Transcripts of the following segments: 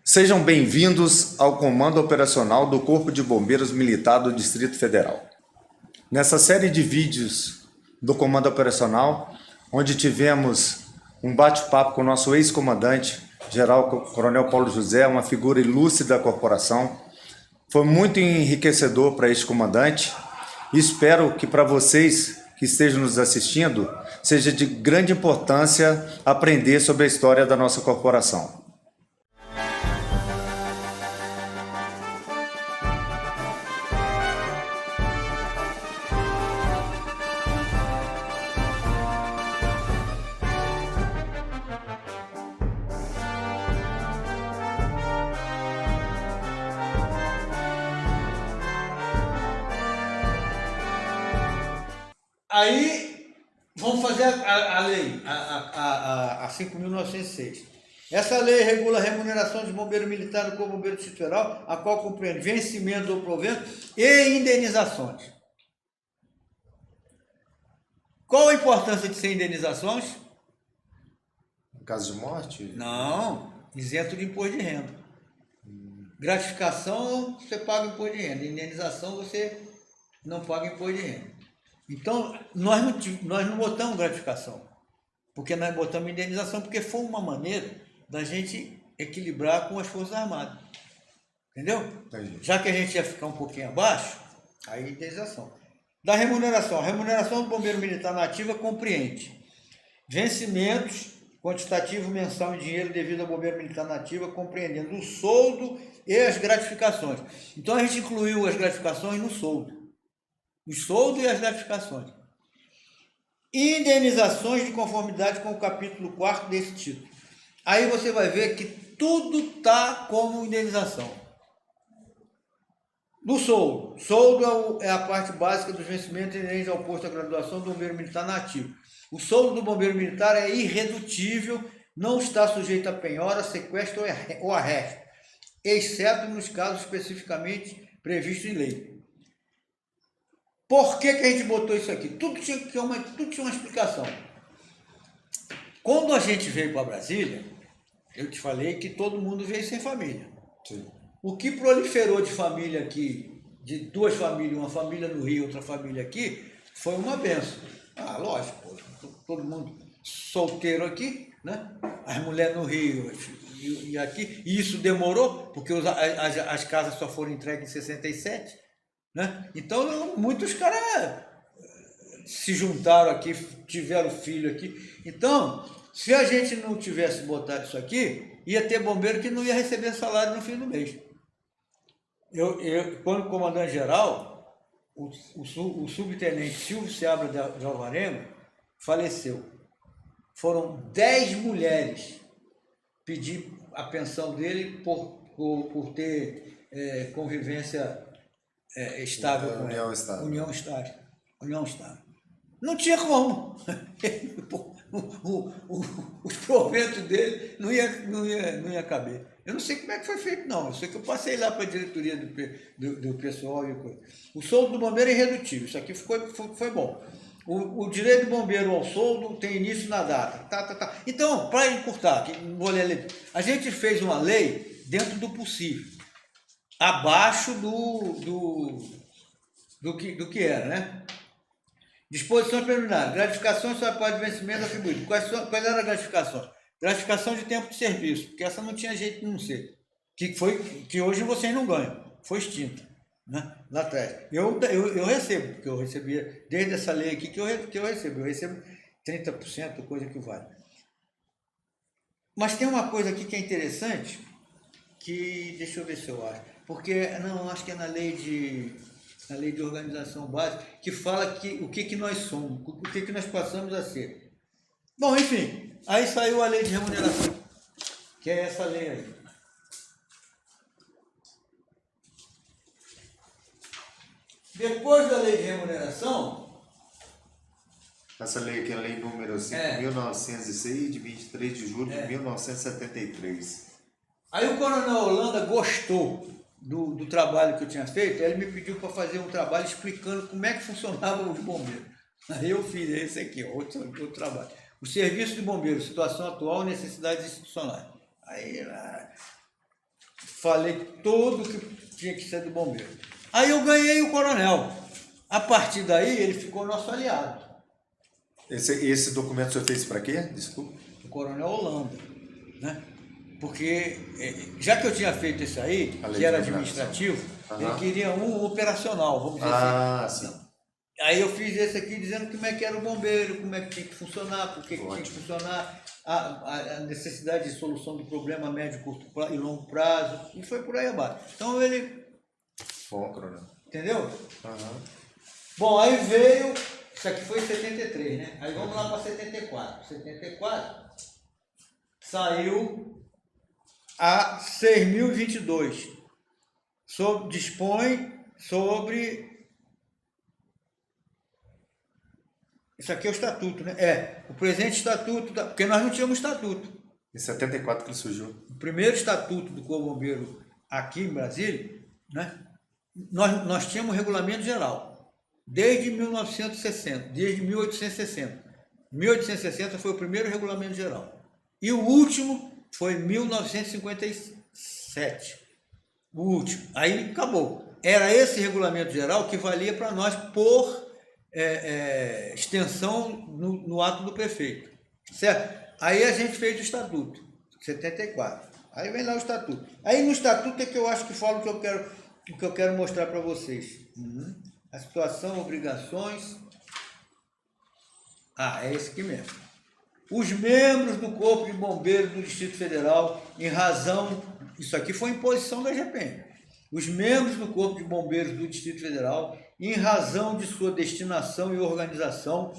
Sejam bem-vindos ao Comando Operacional do Corpo de Bombeiros Militar do Distrito Federal. Nessa série de vídeos do Comando Operacional, onde tivemos um bate-papo com o nosso ex-comandante, General Coronel Paulo José, uma figura ilustre da corporação, foi muito enriquecedor para este comandante e espero que para vocês que estejam nos assistindo, seja de grande importância aprender sobre a história da nossa corporação. Aí, vamos fazer a lei, a 5.906. Essa lei regula a remuneração de bombeiro militar no Corpo Bombeiro do Distrito Federal, a qual compreende vencimento ou provento e indenizações. Qual a importância de ser indenizações? No caso de morte? Não, isento de imposto de renda. Gratificação, você paga imposto de renda. Indenização, você não paga imposto de renda. Então, nós não botamos gratificação, porque nós botamos indenização, porque foi uma maneira da gente equilibrar com as Forças Armadas. Entendeu? Entendi. Já que a gente ia ficar um pouquinho abaixo, aí indenização. Da remuneração. A remuneração do bombeiro militar na ativa compreende vencimentos, quantitativo mensal em dinheiro devido ao bombeiro militar na ativa, compreendendo o soldo e as gratificações. Então, a gente incluiu as gratificações no soldo. Os soldos e as gratificações. Indenizações de conformidade com o capítulo 4º desse título. Aí você vai ver que tudo está como indenização. Do soldo. Soldo é a parte básica dos vencimentos inerentes ao posto de graduação do bombeiro militar na ativa. O soldo do bombeiro militar é irredutível, não está sujeito a penhora, sequestro ou arresto, exceto nos casos especificamente previstos em lei. Por que a gente botou isso aqui? Tudo tinha uma explicação. Quando a gente veio para Brasília, eu te falei que todo mundo veio sem família. Sim. O que proliferou de família aqui, de duas famílias, uma família no Rio, outra família aqui, foi uma benção. Ah, lógico, todo mundo solteiro aqui, né? As mulheres no Rio e aqui. E isso demorou, porque as casas só foram entregues em 67. Né? Então, muitos caras se juntaram aqui, tiveram filho aqui. Então, se a gente não tivesse botado isso aqui, ia ter bombeiro que não ia receber salário no fim do mês. Quando comandante-geral, o subtenente Silvio Seabra de Alvarenga faleceu. Foram 10 mulheres pedir a pensão dele por ter convivência estável com União estável. União estável. Não tinha como. Os proventos dele não ia caber. Eu não sei como é que foi feito, não. Eu sei que eu passei lá para a diretoria do pessoal e coisa. O soldo do bombeiro é irredutível. Isso aqui foi bom. O direito do bombeiro ao soldo tem início na data. Então, para encurtar, a gente fez uma lei dentro do possível. Abaixo do que era, né? Disposições preliminares. Gratificações só após vencimento atribuído. Quais eram as gratificações? Gratificação de tempo de serviço, porque essa não tinha jeito de não ser. Que hoje vocês não ganham. Foi extinta, né? Lá atrás. Eu recebo, porque eu recebia, desde essa lei aqui que eu recebo. Eu recebo 30%, coisa que vale. Mas tem uma coisa aqui que é interessante, que deixa eu ver se eu acho. Porque, não, acho que é na lei de organização básica, que fala o que nós somos, o que nós passamos a ser. Bom, enfim, aí saiu a lei de remuneração, que é essa lei aí. Depois da lei de remuneração... Essa lei aqui é a lei número 5.906, de 23 de julho de 1973. Aí o coronel Holanda gostou do trabalho que eu tinha feito, aí ele me pediu para fazer um trabalho explicando como é que funcionava os bombeiros. Aí eu fiz esse aqui, outro trabalho. O serviço de bombeiros, situação atual e necessidades institucionais. Aí falei tudo que tinha que ser do bombeiro. Aí eu ganhei o coronel. A partir daí, ele ficou nosso aliado. Esse documento o senhor fez para quê? Desculpa. O coronel Holanda, né? Porque, já que eu tinha feito isso aí, que era administrativo, ele queria um operacional, vamos dizer assim. Sim. Aí eu fiz esse aqui dizendo como é que era o bombeiro, como é que tinha que funcionar, por que tinha que funcionar, a necessidade de solução do problema a médio, curto e longo prazo, e foi por aí abaixo. Então ele... Bom, coronel. Entendeu? Bom, aí veio... Isso aqui foi em 73, né? Aí vamos lá para 74. 74 saiu a 6.022. Dispõe sobre... Isso aqui é o estatuto, né? O presente estatuto, porque nós não tínhamos estatuto. Em 74 que ele surgiu. O primeiro estatuto do Corpo Bombeiro aqui em Brasília, né? Nós tínhamos regulamento geral, desde 1960, desde 1860. 1860 foi o primeiro regulamento geral. E o último foi em 1957. O último. Aí acabou. Era esse regulamento geral que valia para nós por extensão no ato do prefeito. Certo? Aí a gente fez o estatuto, 74. Aí vem lá o estatuto. Aí no estatuto é que eu acho que falo o que eu quero mostrar para vocês. A situação, obrigações. É esse aqui mesmo. Os membros do Corpo de Bombeiros do Distrito Federal, em razão... Isso aqui foi imposição da GPM. Os membros do Corpo de Bombeiros do Distrito Federal, em razão de sua destinação e organização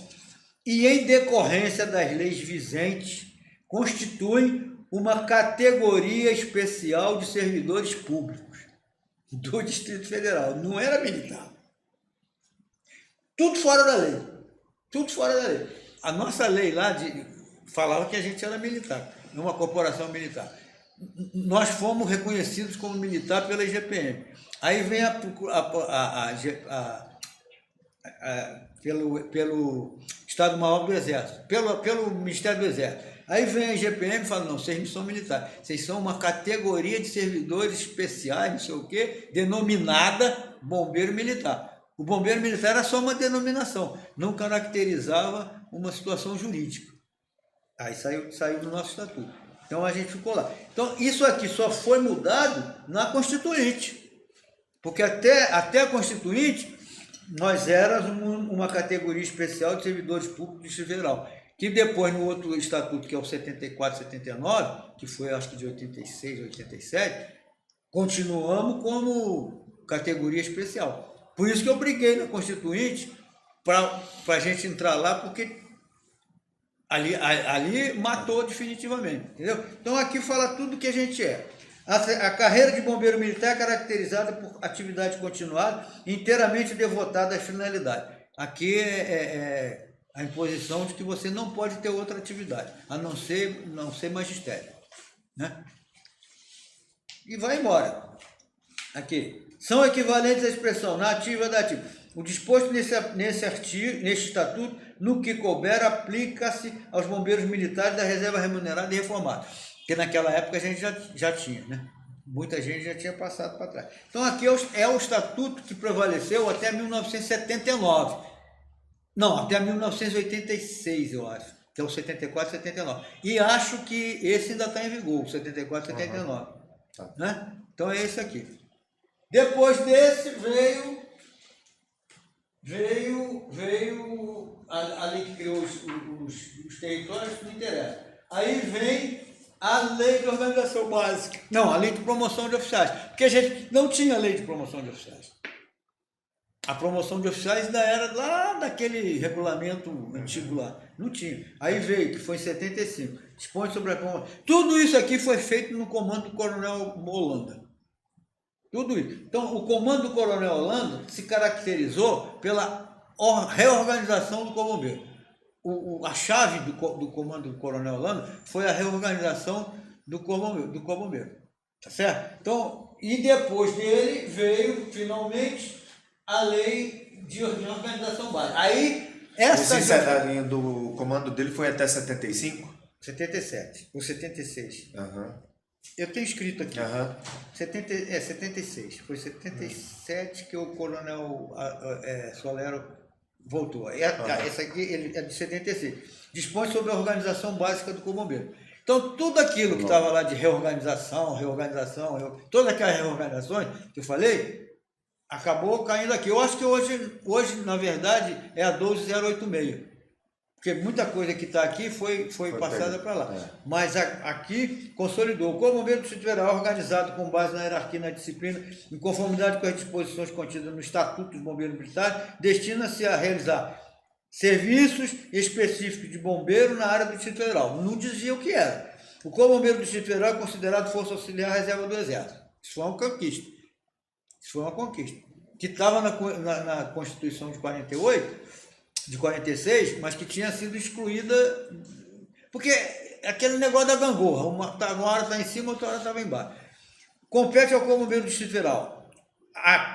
e em decorrência das leis vigentes, constituem uma categoria especial de servidores públicos do Distrito Federal. Não era militar. Tudo fora da lei. Tudo fora da lei. A nossa lei lá falava que a gente era militar, numa corporação militar. Nós fomos reconhecidos como militar pela IGPM. Aí vem pelo Estado-Maior do Exército, pelo Ministério do Exército. Aí vem a IGPM e fala, não, vocês não são militares, vocês são uma categoria de servidores especiais, não sei o quê, denominada bombeiro militar. O bombeiro militar era só uma denominação, não caracterizava uma situação jurídica. Aí saiu do nosso estatuto. Então a gente ficou lá. Então isso aqui só foi mudado na Constituinte. Porque até a Constituinte, nós éramos uma categoria especial de servidores públicos do Distrito Federal. Que depois, no outro estatuto, que é o 74, 79, que foi acho que de 86, 87, continuamos como categoria especial. Por isso que eu briguei na Constituinte para a gente entrar lá, porque ali matou definitivamente, entendeu? Então aqui fala tudo que a gente é. A carreira de bombeiro militar é caracterizada por atividade continuada, inteiramente devotada às finalidades. Aqui é a imposição de que você não pode ter outra atividade, a não ser magistério, né? E vai embora. Aqui. São equivalentes à expressão na ativa e da ativa. O disposto neste estatuto, no que couber, aplica-se aos bombeiros militares da reserva remunerada e reformada. Porque naquela época a gente já tinha, né? Muita gente já tinha passado para trás. Então aqui é o estatuto que prevaleceu até 1979. Não, até 1986, eu acho. Que é o 74, 79. E acho que esse ainda está em vigor, o 74, 79. Né? Então é esse aqui. Depois desse veio a lei que criou os territórios, não interessa. Aí vem a lei de organização básica. Não, a lei de promoção de oficiais. Porque a gente não tinha lei de promoção de oficiais. A promoção de oficiais ainda era lá daquele regulamento antigo lá. Não tinha. Aí veio, que foi em 75. Dispõe sobre a promoção. Tudo isso aqui foi feito no comando do Coronel Holanda. Tudo isso. Então, o comando do Coronel Holanda se caracterizou pela reorganização do Corpo Bombeiro. A chave do comando do Coronel Holanda foi a reorganização do Corpo Bombeiro. Tá certo? Então, e depois dele veio, finalmente, a lei de organização básica. Aí, essa linha do comando dele foi até 75? 77, ou 76. Eu tenho escrito aqui. Aham. 76. Foi 77 que o coronel Solero voltou. Essa aqui é de 76. Dispõe sobre a organização básica do Corpo de Bombeiros. Então, tudo aquilo que estava lá de reorganização, todas aquelas reorganizações que eu falei, acabou caindo aqui. Eu acho que hoje na verdade, é a 12086. Porque muita coisa que está aqui foi passada para lá. É. Mas aqui consolidou. O Corpo de Bombeiros do Distrito Federal, organizado com base na hierarquia e na disciplina, em conformidade com as disposições contidas no Estatuto dos Bombeiros Militares, destina-se a realizar serviços específicos de bombeiro na área do Distrito Federal. Não dizia o que era. O Corpo de Bombeiros do Distrito Federal é considerado força auxiliar reserva do Exército. Isso foi uma conquista. Que estava na Constituição de 48, de 46, mas que tinha sido excluída, porque aquele negócio da gangorra, uma hora está em cima, outra hora estava embaixo. Compete ao Corpo de Bombeiros do Distrito Federal.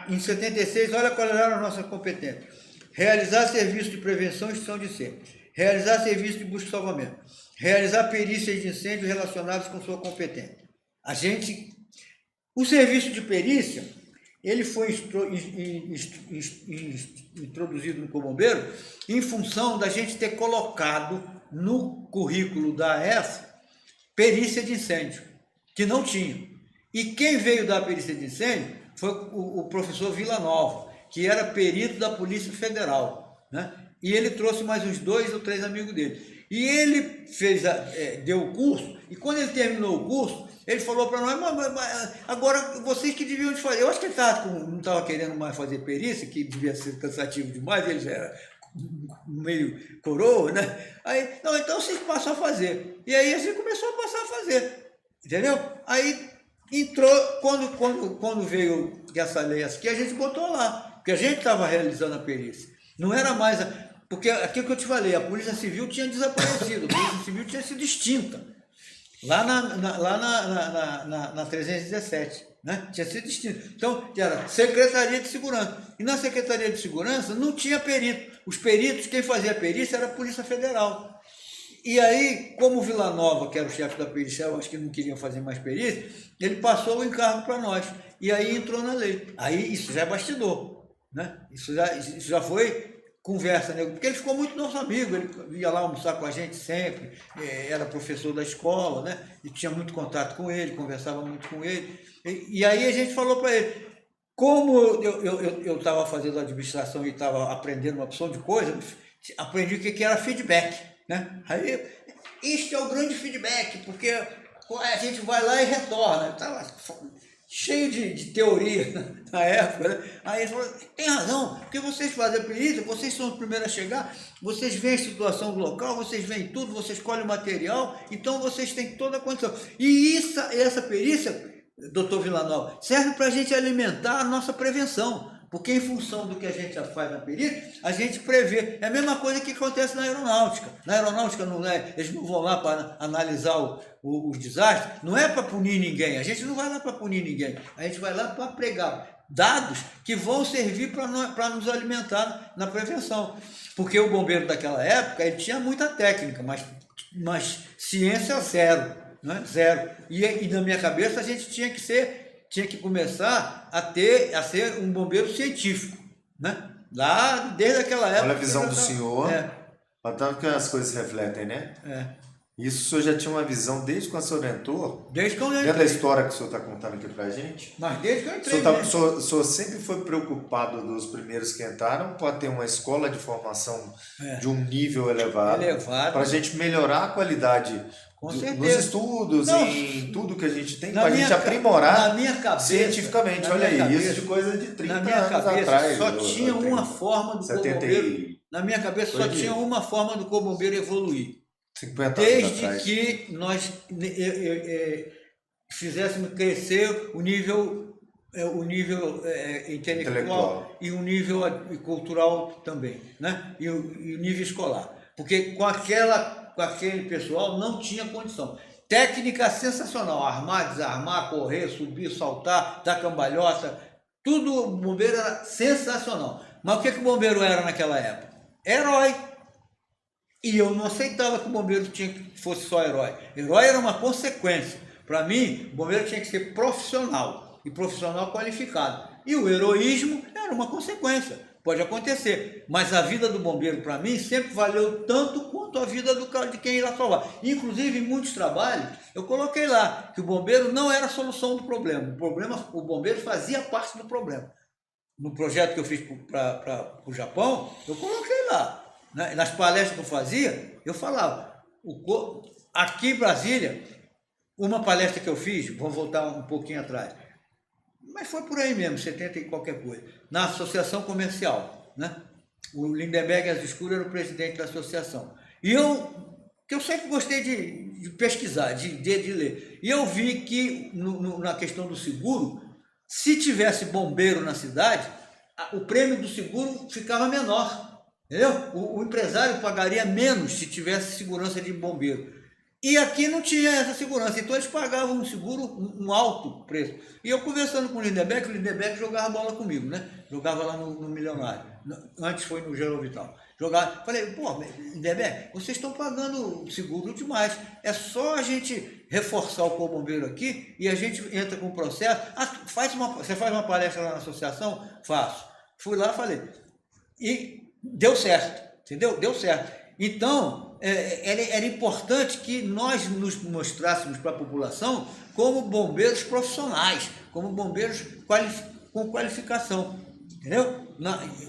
Em 76, olha qual era a nossa competência. Realizar serviço de prevenção e extinção de incêndio. Realizar serviço de busca e salvamento. Realizar perícias de incêndio relacionadas com sua competência. O serviço de perícia, ele foi introduzido no Corpo de Bombeiros em função da gente ter colocado no currículo da EF perícia de incêndio, que não tinha. E quem veio dar a perícia de incêndio foi o professor Vila Nova, que era perito da Polícia Federal, né? E ele trouxe mais uns 2 ou 3 amigos dele. E ele deu o curso, e quando ele terminou o curso, ele falou para nós, mas agora vocês que deviam de fazer. Eu acho que ele não estava querendo mais fazer perícia, que devia ser cansativo demais, ele já era meio coroa, né? Aí, não, então vocês passam a fazer. E aí a gente começou a passar a fazer, entendeu? Aí entrou, quando veio essa lei aqui, a gente botou lá, porque a gente estava realizando a perícia. Não era mais... Porque aquilo que eu te falei, a Polícia Civil tinha desaparecido, a Polícia Civil tinha sido extinta. Lá na 317, né? Tinha sido extinta. Então, era Secretaria de Segurança. E na Secretaria de Segurança não tinha perito. Os peritos, quem fazia a perícia era a Polícia Federal. E aí, como o Vila Nova, que era o chefe da perícia, eu acho que não queria fazer mais perícia, ele passou o encargo para nós. E aí entrou na lei. Aí isso já é bastidor, né? Isso já foi conversa, né? Porque ele ficou muito nosso amigo, ele ia lá almoçar com a gente sempre, era professor da escola, né? E tinha muito contato com ele, conversava muito com ele. E aí a gente falou para ele, como eu estava fazendo administração e estava aprendendo uma opção de coisa, aprendi o que era feedback, né? Aí, este é o grande feedback, porque a gente vai lá e retorna. Estava cheio de teoria na época, né? Aí ele falou, tem razão, porque vocês fazem a perícia, vocês são os primeiros a chegar, vocês veem a situação do local, vocês veem tudo, vocês escolhem o material, então vocês têm toda a condição. E essa perícia, doutor Villanova, serve para a gente alimentar a nossa prevenção, porque em função do que a gente já faz na perícia, a gente prevê. É a mesma coisa que acontece na aeronáutica. Na aeronáutica eles não vão lá para analisar os desastres, não é para punir ninguém, a gente não vai lá para punir ninguém, a gente vai lá para pregar dados que vão servir para nos alimentar na prevenção. Porque o bombeiro daquela época, ele tinha muita técnica, mas ciência zero, né? Zero. E na minha cabeça a gente tinha que começar a ser um bombeiro científico, né? Lá, desde aquela época... Olha a visão do senhor, tanto que as coisas se refletem, né? Isso o senhor já tinha uma visão desde quando o senhor entrou? Desde que eu entrei. Dentro da história que o senhor está contando aqui pra gente? Mas desde que eu entrei. O senhor sempre foi preocupado dos primeiros que entraram para ter uma escola de formação de um nível elevado. Para a gente melhorar a qualidade nos estudos, em tudo que a gente tem, para a gente aprimorar cientificamente. Olha aí, isso de coisa de 30 anos atrás. Só tinha uma forma do Corpo de Bombeiro. Na minha cabeça só tinha uma forma do Corpo de Bombeiro evoluir. Desde que nós fizéssemos crescer o nível intelectual e o nível cultural também, né? E o nível escolar. Porque com aquele pessoal não tinha condição. Técnica sensacional, armar, desarmar, correr, subir, saltar, dar cambalhota, tudo o bombeiro era sensacional. Mas o que o bombeiro era naquela época? Herói. E eu não aceitava que o bombeiro fosse só herói. Herói era uma consequência. Para mim, o bombeiro tinha que ser profissional e profissional qualificado. E o heroísmo era uma consequência, pode acontecer. Mas a vida do bombeiro, para mim, sempre valeu tanto quanto a vida de quem irá salvar. Inclusive, em muitos trabalhos, eu coloquei lá que o bombeiro não era a solução do problema. O bombeiro fazia parte do problema. No projeto que eu fiz para o Japão, eu coloquei lá. Né? Nas palestras que eu fazia, eu falava. Aqui em Brasília, uma palestra que eu fiz, vou voltar um pouquinho atrás, mas foi por aí mesmo, 70 e qualquer coisa, na associação comercial, né? O Lindenberg Asescuro era o presidente da associação. E eu sempre gostei de pesquisar, de ler. E eu vi que na questão do seguro, se tivesse bombeiro na cidade, o prêmio do seguro ficava menor. Entendeu? O empresário pagaria menos se tivesse segurança de bombeiro. E aqui não tinha essa segurança, então eles pagavam um seguro, um alto preço. E eu conversando com o Lindenberg jogava bola comigo, né? Jogava lá no Milionário, antes foi no Geraldo Vital. Jogava, falei, pô, Lindenberg, vocês estão pagando seguro demais, é só a gente reforçar o Corpo Bombeiro aqui e a gente entra com o processo. Você faz uma palestra lá na associação? Faço. Fui lá, falei, e deu certo, entendeu? Deu certo. Então, era importante que nós nos mostrássemos para a população como bombeiros profissionais, como bombeiros com qualificação, entendeu?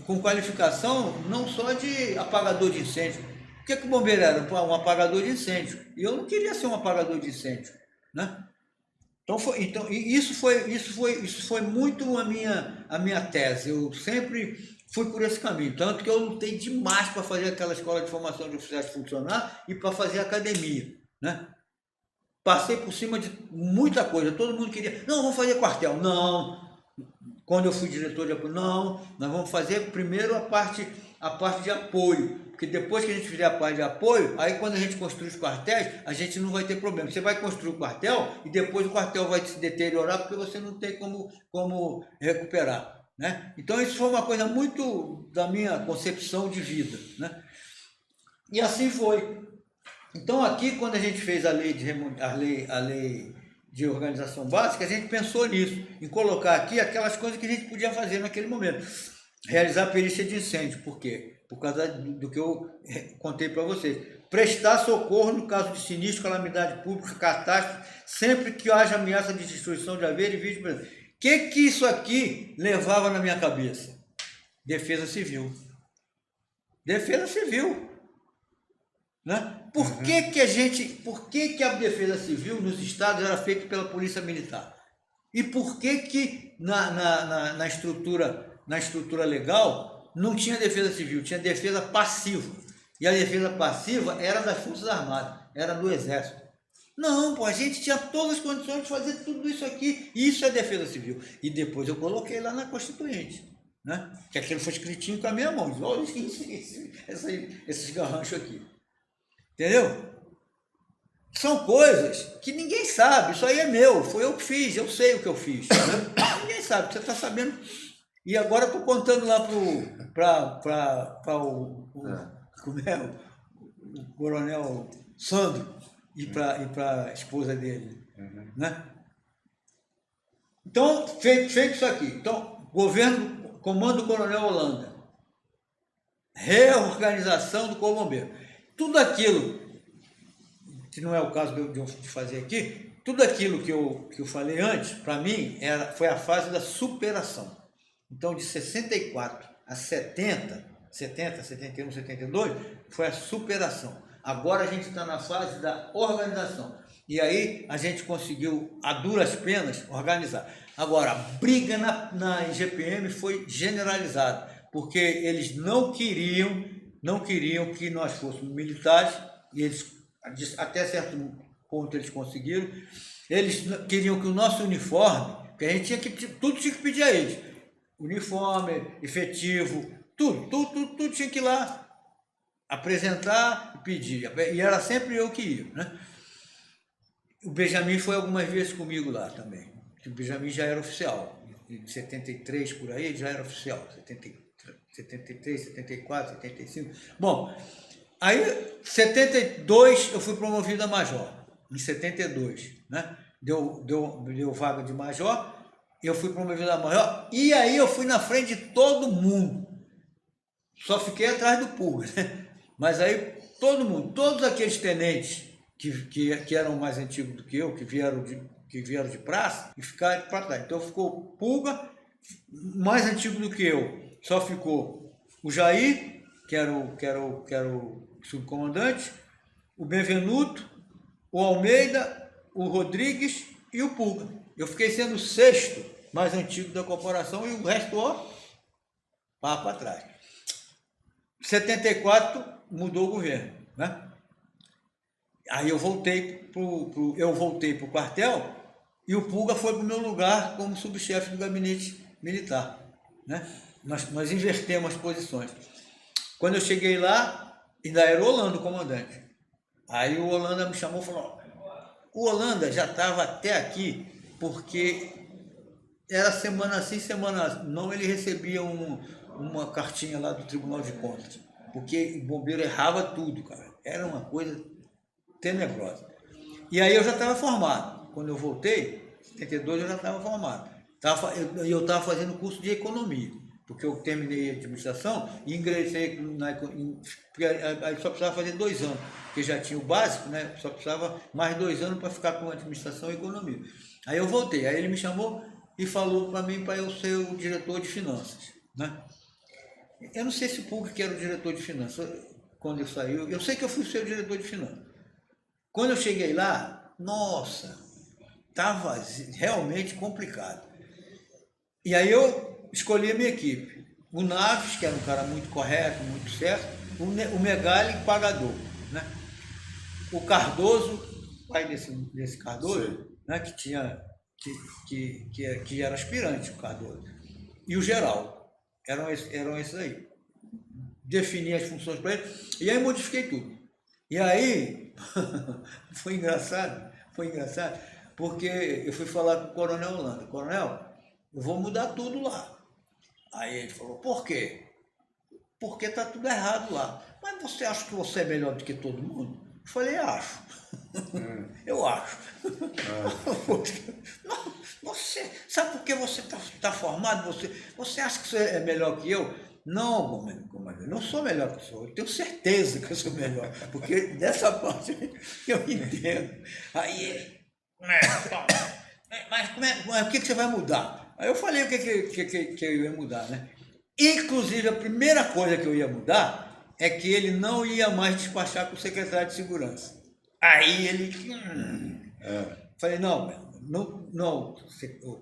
Com qualificação não só de apagador de incêndio. O que o bombeiro era? Um apagador de incêndio. E eu não queria ser um apagador de incêndio, né? Então isso foi muito a minha tese. Eu sempre fui por esse caminho, tanto que eu lutei demais para fazer aquela escola de formação de oficiais funcionar e para fazer academia, né? Passei por cima de muita coisa, todo mundo queria, não, vamos fazer quartel, não. Quando eu fui diretor de apoio, não, nós vamos fazer primeiro a parte de apoio, porque depois que a gente fizer a parte de apoio, aí quando a gente construir os quartéis, a gente não vai ter problema. Você vai construir o quartel e depois o quartel vai se deteriorar porque você não tem como recuperar. Né? Então isso foi uma coisa muito da minha concepção de vida, né? E assim foi. Então aqui quando a gente fez a lei de organização básica, a gente pensou nisso, em colocar aqui aquelas coisas que a gente podia fazer naquele momento. Realizar perícia de incêndio, por quê? Por causa do que eu contei para vocês. Prestar socorro no caso de sinistro, calamidade pública, catástrofe, sempre que haja ameaça de destruição de haver e vítima. O que isso aqui levava na minha cabeça? Defesa civil. Defesa civil. Né? Por que a defesa civil nos estados era feita pela polícia militar? E por que na estrutura legal não tinha defesa civil, tinha defesa passiva? E a defesa passiva era das Forças Armadas, era do Exército. Não, pô, a gente tinha todas as condições de fazer tudo isso aqui. Isso é defesa civil. E depois eu coloquei lá na Constituinte, né? Que aquilo foi escritinho com a minha mão. Olha esses garranchos aqui. Entendeu? São coisas que ninguém sabe. Isso aí é meu. Foi eu que fiz. Eu sei o que eu fiz. Né? Ninguém sabe. Você está sabendo. E agora eu estou contando lá para o coronel Sandro. E para a esposa dele, né? Então, feito isso aqui. Então, comando do Coronel Holanda, reorganização do Corpo Bombeiro. Tudo aquilo, que não é o caso de fazer aqui, tudo aquilo que eu falei antes, para mim, foi a fase da superação. Então, de 64 a 70, 71, 72, foi a superação. Agora a gente está na fase da organização. E aí a gente conseguiu, a duras penas, organizar. Agora, a briga na IGPM foi generalizada, porque eles não queriam que nós fôssemos militares, e eles, até certo ponto eles conseguiram. Eles queriam que o nosso uniforme, que a gente tudo tinha que pedir a eles. Uniforme, efetivo, tudo tinha que ir lá apresentar e pedir. E era sempre eu que ia, né? O Benjamin foi algumas vezes comigo lá também. O Benjamin já era oficial. Em 73 por aí, ele já era oficial. 73, 74, 75. Bom, aí 72 eu fui promovido a major. Em 72, né? deu vaga de major, eu fui promovido a major, e aí eu fui na frente de todo mundo. Só fiquei atrás do Pulga, né? Mas aí todo mundo, todos aqueles tenentes que eram mais antigos do que eu, que vieram de praça, e ficaram para trás. Então ficou Pulga, mais antigo do que eu, só ficou o Jair, que era o subcomandante, o Benvenuto, o Almeida, o Rodrigues e o Pulga. Eu fiquei sendo o sexto mais antigo da corporação e o resto, ó, para trás. Em 74 mudou o governo, né? Aí eu voltei pro quartel e o Pulga foi para o meu lugar como subchefe do gabinete militar, né? Nós invertemos as posições. Quando eu cheguei lá, ainda era o Holanda o comandante. Aí o Holanda me chamou e falou: o Holanda já estava até aqui porque era semana sim, semana não, ele recebia uma cartinha lá do Tribunal de Contas, porque o bombeiro errava tudo, cara. Era uma coisa tenebrosa. E aí eu já estava formado. Quando eu voltei, em 72 eu já estava formado. Eu estava fazendo curso de economia, porque eu terminei a administração e ingressei porque aí só precisava fazer 2 anos, porque já tinha o básico, né? Só precisava mais 2 anos para ficar com administração e economia. Aí eu voltei, aí ele me chamou e falou para mim para eu ser o diretor de finanças, né? Eu não sei se o Pulga que era o diretor de finanças quando eu saí, eu sei que eu fui ser o diretor de finanças. Quando eu cheguei lá, nossa, estava realmente complicado. E aí eu escolhi a minha equipe. O Naves, que era um cara muito correto, muito certo, o Megali, pagador, né? O Cardoso, pai desse Cardoso, né, que era aspirante, o Cardoso, e o Geraldo, eram esses aí. Defini as funções para ele, e aí modifiquei tudo. E aí, foi engraçado, porque eu fui falar com o Coronel Holanda: Coronel, eu vou mudar tudo lá. Aí ele falou: por quê? Porque está tudo errado lá. Mas você acha que você é melhor do que todo mundo? Eu falei: acho. Eu acho. Não, você, sabe por que você está formado? Você acha que você é melhor que eu? Não, comandante, não sou melhor que o senhor. Eu tenho certeza que eu sou melhor, porque dessa parte eu entendo. Aí ele: mas o que você vai mudar? Aí eu falei o que eu ia mudar, né? Inclusive, a primeira coisa que eu ia mudar é que ele não ia mais despachar com o secretário de segurança. Aí ele... Falei: não,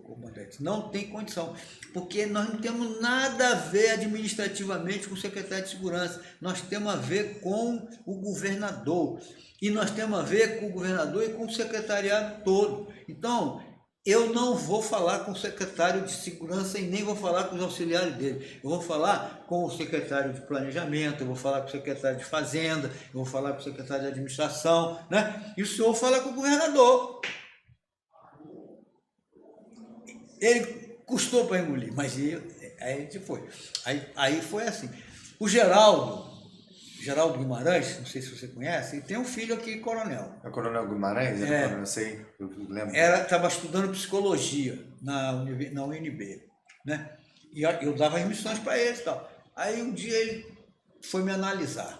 comandante, não tem condição, porque nós não temos nada a ver administrativamente com o secretário de segurança, nós temos a ver com o governador, e nós temos a ver com o governador e com o secretariado todo. Então, eu não vou falar com o secretário de segurança e nem vou falar com os auxiliares dele. Eu vou falar com o secretário de planejamento, eu vou falar com o secretário de fazenda, eu vou falar com o secretário de administração, né? E o senhor fala com o governador. Ele custou para engolir, mas aí a gente foi. Aí foi assim. O Geraldo Guimarães, não sei se você conhece, ele tem um filho aqui, coronel. É o Coronel Guimarães? Eu sei, eu lembro. Estava estudando psicologia na UNB, né? E eu dava as missões para ele e tal. Aí um dia ele foi me analisar.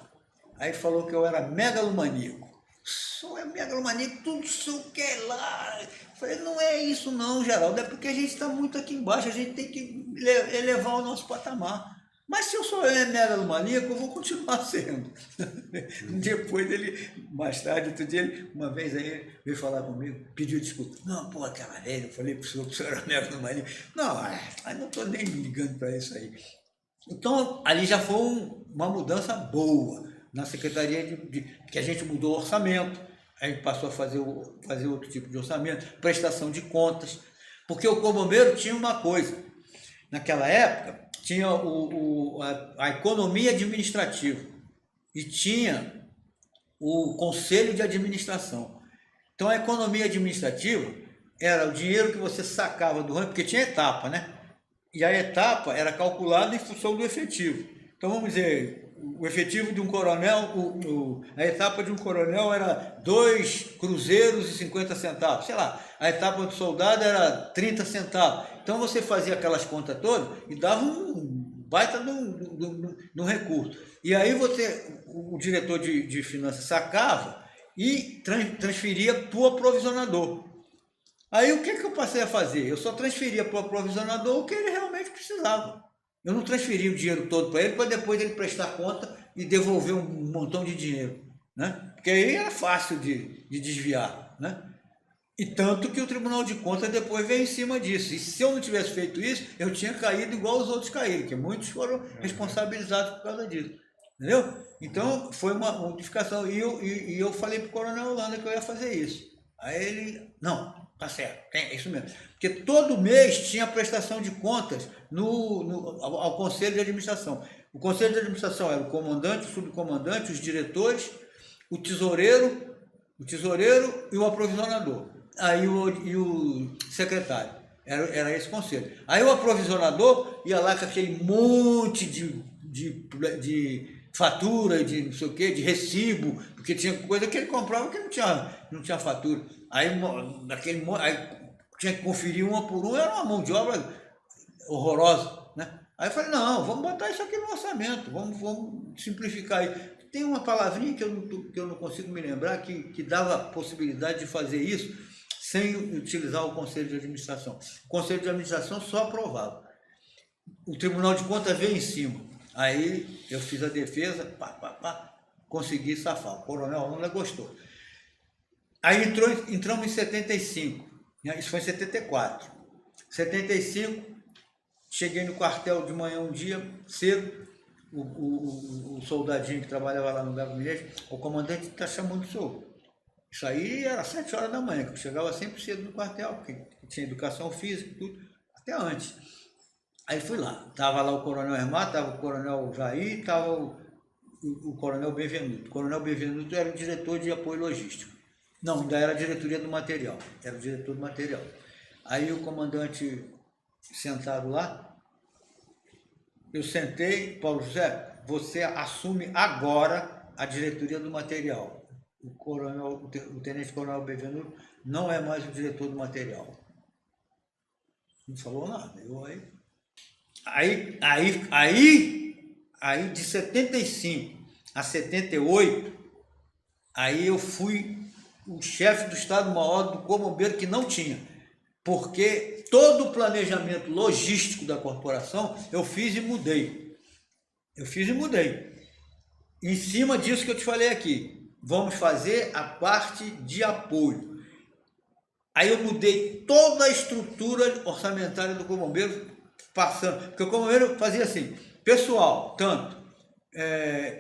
Aí falou que eu era megalomaníaco. Sou megalomaníaco, tudo isso que é lá. Eu falei: não é isso não, Geraldo, é porque a gente está muito aqui embaixo, a gente tem que elevar o nosso patamar. Mas se eu sou megalomaníaco, eu vou continuar sendo. Depois ele, mais tarde, outro dia, uma vez aí, veio falar comigo, pediu desculpa. Não, pô, aquela velha, eu falei pro senhor era megalomaníaco. Não, aí não estou nem ligando para isso aí. Então, ali já foi uma mudança boa na Secretaria que a gente mudou o orçamento, a gente passou a fazer outro tipo de orçamento, prestação de contas, porque o Corpo tinha uma coisa, naquela época, tinha a economia administrativa e tinha o conselho de administração. Então, a economia administrativa era o dinheiro que você sacava do rancho, porque tinha etapa, né? E a etapa era calculada em função do efetivo. Então, vamos dizer, o efetivo de um coronel, a etapa de um coronel era 2 cruzeiros e 50 centavos, sei lá, a etapa do soldado era 30 centavos. Então você fazia aquelas contas todas e dava um baita de um recurso. E aí o diretor de finanças sacava e transferia para o aprovisionador. Aí o que eu passei a fazer? Eu só transferia para o aprovisionador o que ele realmente precisava. Eu não transferia o dinheiro todo para ele, para depois ele prestar conta e devolver um montão de dinheiro, né? Porque aí era fácil de desviar, né? E tanto que o Tribunal de Contas depois veio em cima disso. E se eu não tivesse feito isso, eu tinha caído igual os outros caíram, que muitos foram responsabilizados por causa disso. Entendeu? Então, foi uma modificação. E eu falei para o Coronel Holanda que eu ia fazer isso. Aí ele, não, tá certo, é isso mesmo. Porque todo mês tinha prestação de contas ao Conselho de Administração. O Conselho de Administração era o comandante, o subcomandante, os diretores, o tesoureiro e o aprovisionador. Aí o secretário. Era esse conselho. Aí o aprovisionador ia lá com aquele monte de fatura, de não sei o quê, de recibo, porque tinha coisa que ele comprava que não tinha fatura. Aí tinha que conferir uma por uma, era uma mão de obra horrorosa, né? Aí eu falei, não, vamos botar isso aqui no orçamento, vamos simplificar aí. Tem uma palavrinha que eu não consigo me lembrar que dava possibilidade de fazer isso sem utilizar o Conselho de Administração. O Conselho de Administração só aprovava. O Tribunal de Contas veio em cima. Aí eu fiz a defesa, consegui safar. O Coronel Holanda gostou. Aí entramos em 75, né? Isso foi em 74. 75, cheguei no quartel de manhã um dia, cedo, o soldadinho que trabalhava lá no gabinete, o comandante está chamando o senhor. Isso aí era 7 horas da manhã, que eu chegava sempre cedo no quartel, porque tinha educação física e tudo, até antes. Aí fui lá, estava lá o Coronel Hermar, estava o Coronel Jair, estava o Coronel Benvenuto. O Coronel Benvenuto era o diretor de apoio logístico. Não, ainda era a diretoria do material, era o diretor do material. Aí o comandante sentado lá, eu sentei, Paulo José, você assume agora a diretoria do material. O tenente-coronel Benvenuto não é mais o diretor do material. Não falou nada. Aí de 75 a 78, aí eu fui o chefe do Estado-Maior do Corpo Bombeiro que não tinha. Porque todo o planejamento logístico da corporação eu fiz e mudei. Em cima disso que eu te falei aqui, vamos fazer a parte de apoio. Aí eu mudei toda a estrutura orçamentária do Corpo Bombeiro, passando, porque o Corpo Bombeiro fazia assim, pessoal, tanto,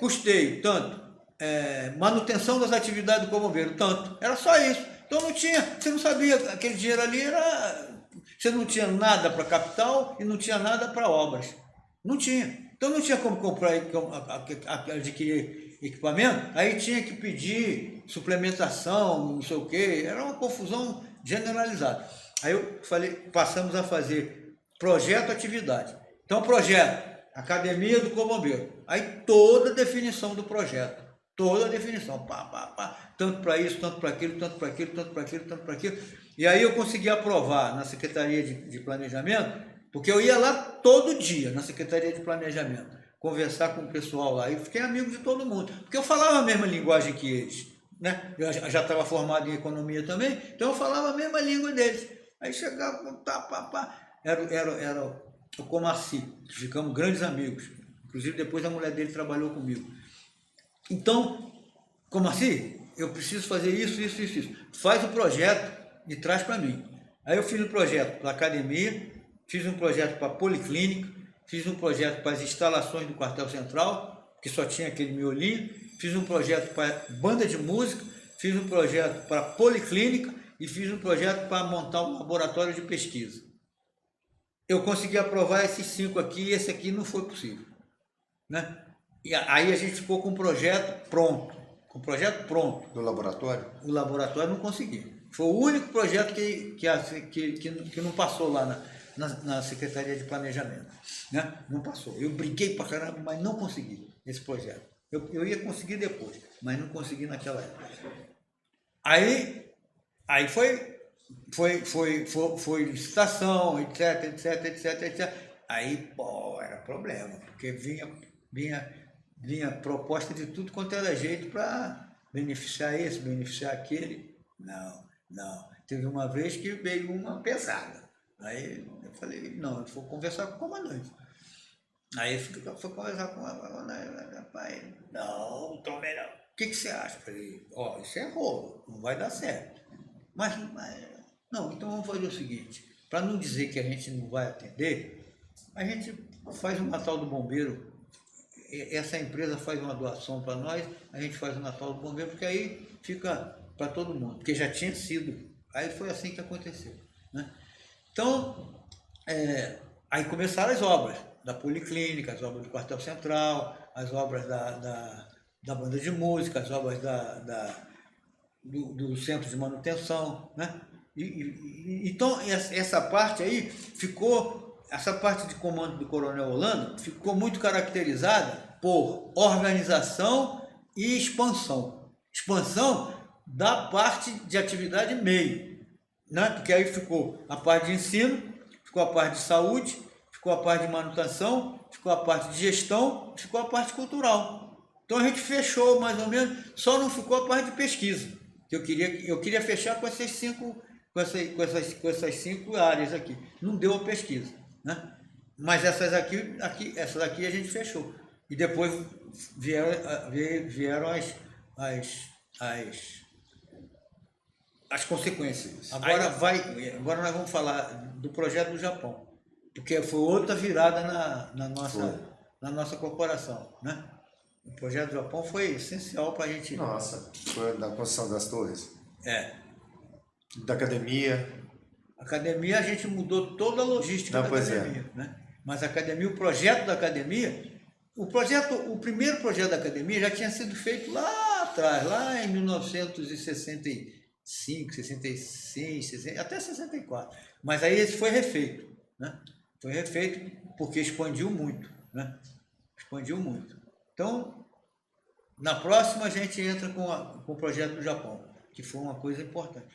custeio, tanto, manutenção das atividades do Corpo Bombeiro, tanto, era só isso. Então não tinha, você não sabia, aquele dinheiro ali você não tinha nada para capital e não tinha nada para obras. Não tinha. Então não tinha como comprar, adquirir equipamento, aí tinha que pedir suplementação, não sei o quê, era uma confusão generalizada. Aí eu falei, passamos a fazer projeto atividade. Então projeto, academia do Corpo Bombeiro. Aí toda a definição do projeto, toda a definição, tanto para isso, tanto para aquilo, tanto para aquilo, tanto para aquilo, tanto para aquilo. E aí eu consegui aprovar na Secretaria de Planejamento, porque eu ia lá todo dia na Secretaria de Planejamento, conversar com o pessoal lá, e fiquei amigo de todo mundo, porque eu falava a mesma linguagem que eles, né? Eu já estava formado em economia também, então eu falava a mesma língua deles. Aí chegava, era o Comarci, ficamos grandes amigos, inclusive depois a mulher dele trabalhou comigo. Então, Comarci, eu preciso fazer isso, faz o projeto e traz para mim. Aí eu fiz um projeto para a academia, fiz um projeto para a policlínica, fiz um projeto para as instalações do quartel central, que só tinha aquele miolinho, fiz um projeto para banda de música, fiz um projeto para a policlínica e fiz um projeto para montar um laboratório de pesquisa. Eu consegui aprovar esses 5 aqui e esse aqui não foi possível, né? E aí a gente ficou com o projeto pronto. Do laboratório? O laboratório não consegui. Foi o único projeto que não passou lá na Secretaria de Planejamento, né? Não passou. Eu briguei pra caramba, mas não consegui. esse projeto. Eu ia conseguir depois, mas não consegui naquela época. Aí foi licitação, etc. Aí, pô, era problema, porque vinha proposta de tudo quanto era jeito para beneficiar esse, beneficiar aquele. Não. Teve uma vez que veio uma pesada. Aí eu falei, não, eu vou conversar com o comandante. Aí foi conversar com ela, rapaz, não, também não. O que você acha? Eu falei, ó, isso é rolo, não vai dar certo. Mas não, então vamos fazer o seguinte, para não dizer que a gente não vai atender, a gente faz um Natal do Bombeiro, essa empresa faz uma doação para nós, a gente faz o Natal do Bombeiro, porque aí fica para todo mundo, porque já tinha sido. Aí foi assim que aconteceu, né? Então, aí começaram as obras da Policlínica, as obras do Quartel Central, as obras da banda de música, as obras do centro de manutenção, né? Então, essa parte aí essa parte de comando do Coronel Holanda ficou muito caracterizada por organização e expansão. Expansão da parte de atividade meio, né? Porque aí ficou a parte de ensino, ficou a parte de saúde, ficou a parte de manutenção, ficou a parte de gestão, ficou a parte cultural. Então a gente fechou mais ou menos, só não ficou a parte de pesquisa. Eu queria fechar com essas cinco áreas aqui. Não deu a pesquisa, né? Mas essas aqui a gente fechou. E depois vieram as consequências. Agora nós vamos falar do projeto do Japão, porque foi outra virada na nossa corporação, né? O projeto do Japão foi essencial para a gente... Nossa, foi da construção das torres? Da academia? A gente mudou toda a logística da academia, né? Mas a academia, o projeto da academia, o primeiro projeto da academia já tinha sido feito lá atrás, lá em 1965, 66, 60, até 64. Mas aí esse foi refeito, né? Foi refeito porque expandiu muito, né? Expandiu muito. Então, na próxima a gente entra com o projeto do Japão, que foi uma coisa importante.